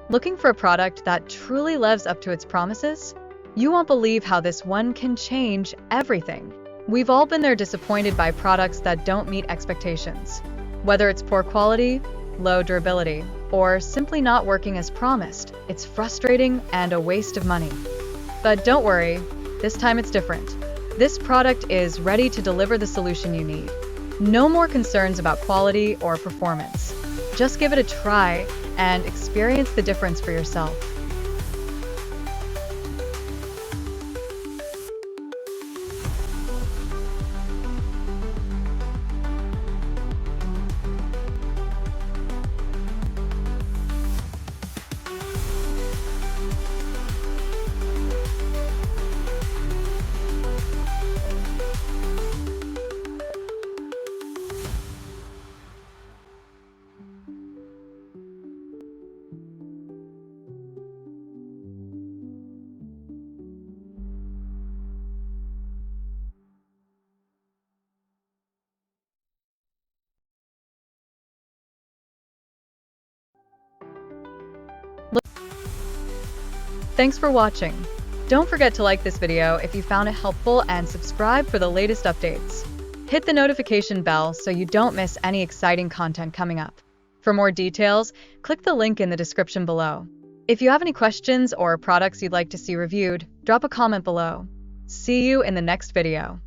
Looking for a product that truly lives up to its promises? You won't believe how this one can change everything. We've all been there, disappointed by products that don't meet expectations. Whether it's poor quality, low durability, or simply not working as promised, it's frustrating and a waste of money. But don't worry, this time it's different. This product is ready to deliver the solution you need. No more concerns about quality or performance. Just give it a try and experience the difference for yourself. Thanks for watching. Don't forget to like this video if you found it helpful and subscribe for the latest updates. Hit the notification bell so you don't miss any exciting content coming up. For more details, click the link in the description below. If you have any questions or products you'd like to see reviewed, drop a comment below. See you in the next video.